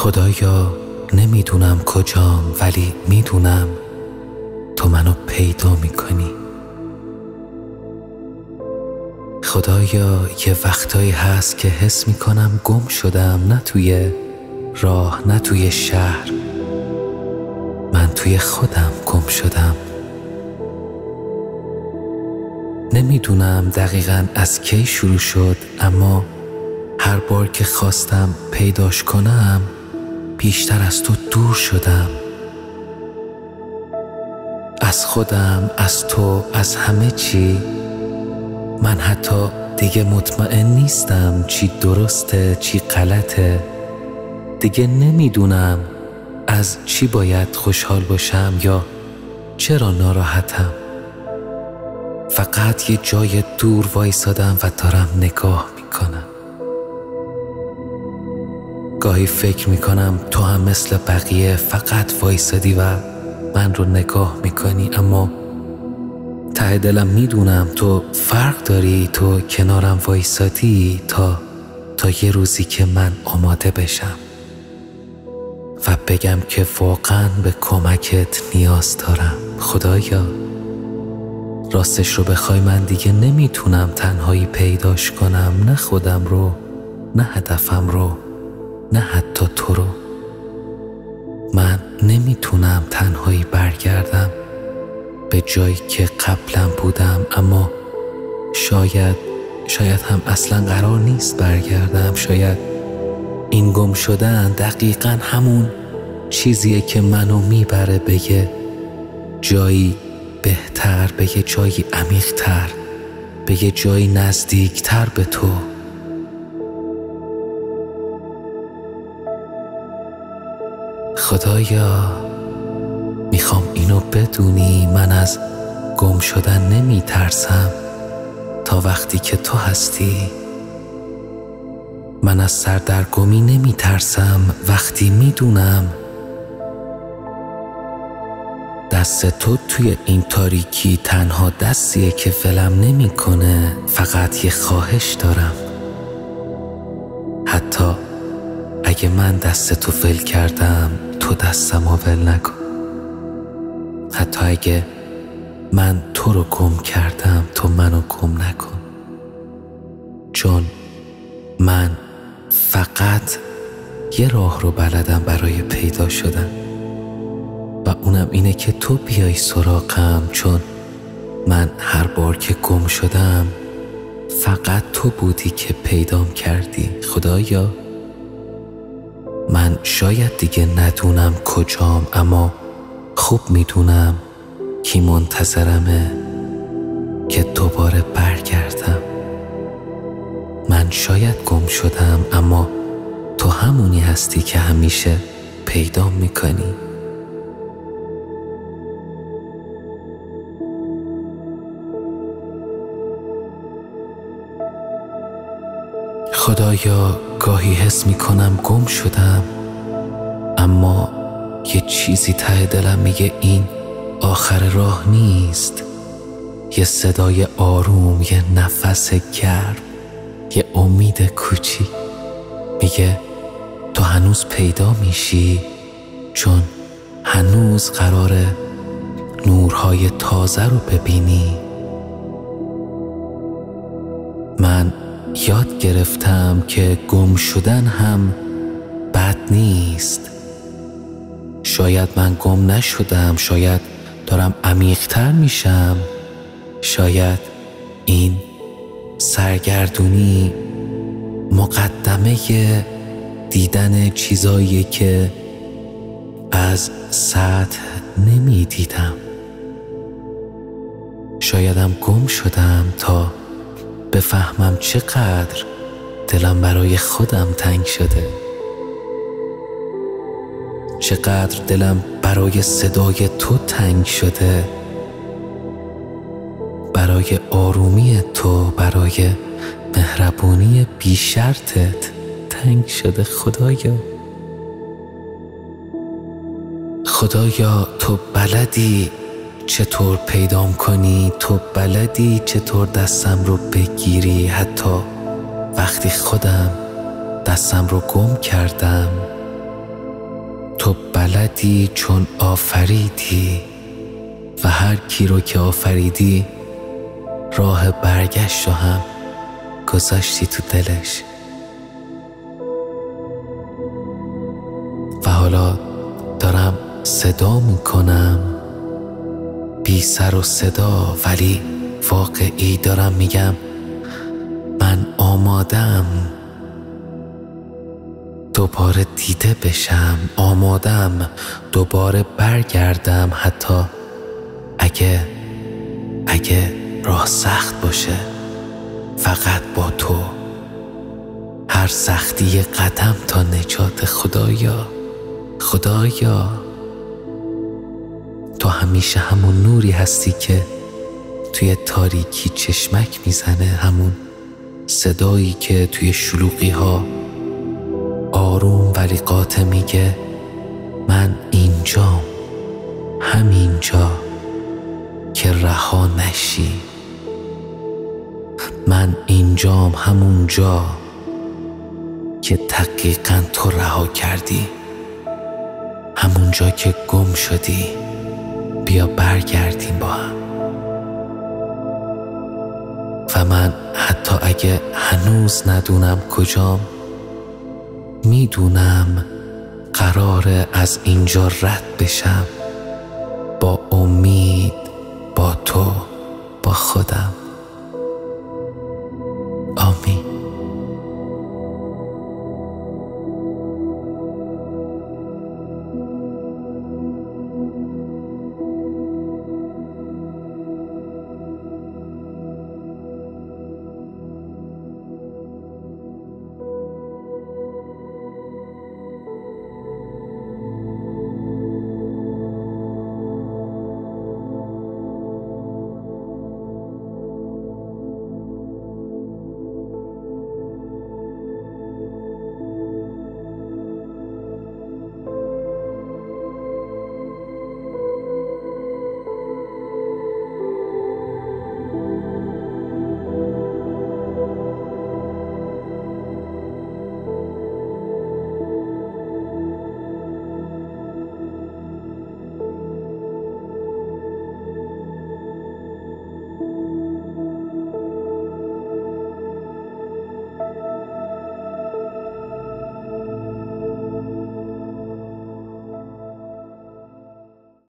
خدایا نمیدونم کجام، ولی میدونم تو منو پیدا میکنی. خدایا یه وقتایی هست که حس میکنم گم شدم، نه توی راه نه توی شهر، من توی خودم گم شدم. نمیدونم دقیقاً از کی شروع شد، اما هر بار که خواستم پیداش کنم بیشتر از تو دور شدم. از خودم، از تو، از همه چی. من حتی دیگه مطمئن نیستم چی درسته چی غلطه. دیگه نمیدونم از چی باید خوشحال باشم یا چرا ناراحتم. فقط یه جای دور وایسادم و دارم نگاه میکنم. گاهی فکر میکنم تو هم مثل بقیه فقط وایسادی و من رو نگاه میکنی، اما ته دلم میدونم تو فرق داری. تو کنارم وایسادی تا یه روزی که من آماده بشم و بگم که واقعا به کمکت نیاز دارم. خدایا راستش رو بخوای من دیگه نمیتونم تنهایی پیداش کنم، نه خودم رو، نه هدفم رو، نه حتی تو رو. من نمیتونم تنهایی برگردم به جایی که قبلا بودم، اما شاید هم اصلا قرار نیست برگردم. شاید این گم شدن دقیقاً همون چیزیه که منو میبره به یه جایی بهتر، به یه جایی عمیق‌تر، به یه جایی نزدیکتر به تو. خدایا میخوام اینو بدونی، من از گم شدن نمی ترسم تا وقتی که تو هستی. من از سردرگمی نمی ترسم وقتی میدونم دست تو توی این تاریکی تنها دستیه که ولم نمی کنه. فقط یه خواهش دارم، حتی اگه من دست تو ول کردم تو دستمو ول نکن. حتی اگه من تو رو گم کردم تو منو گم نکن، چون من فقط یه راه رو بلدم برای پیدا شدن و اونم اینه که تو بیای سراغم، چون من هر بار که گم شدم فقط تو بودی که پیدام کردی. خدایا من شاید دیگه ندونم کجام، اما خوب میدونم کی منتظرمه که دوباره برگردم. من شاید گم شدم، اما تو همونی هستی که همیشه پیدا میکنی. خدایا گاهی حس میکنم گم شدم، اما یه چیزی ته دلم میگه این آخر راه نیست. یه صدای آروم، یه نفس گرم، یه امید کوچیک میگه تو هنوز پیدا میشی، چون هنوز قراره نورهای تازه رو ببینی. من یاد گرفتم که گم شدن هم بد نیست. شاید من گم نشدم، شاید دارم عمیق‌تر میشم، شاید این سرگردونی مقدمه دیدن چیزایی که از سطح نمیدیدم. شایدم گم شدم تا بفهمم چقدر دلم برای خودم تنگ شده، چقدر دلم برای صدای تو تنگ شده، برای آرومی تو، برای مهربونی بی شرطت تنگ شده. خدایا تو بلدی چطور پیدام کنی، تو بلدی چطور دستم رو بگیری، حتی وقتی خودم دستم رو گم کردم تو بلدی چون آفریدی و هر کی رو که آفریدی راه برگشت رو هم گذاشتی تو دلش. و حالا دارم صدا میکنم بی سر و صدا، ولی واقعی دارم میگم من آمادم دوباره دیده بشم، آمادم دوباره برگردم، حتی اگه راه سخت باشه، فقط با تو. هر سختی قدم تا نجات. خدایا تو همیشه همون نوری هستی که توی تاریکی چشمک میزنه، همون صدایی که توی شلوغی ها آروم ولی قاطع میگه من اینجام، همینجا که رها نشی. من اینجام، همونجا که دقیقاً تو رها کردی، همونجا که گم شدی. بیا برگردیم با هم. و من حتی اگه هنوز ندونم کجام، میدونم قراره از اینجا رد بشم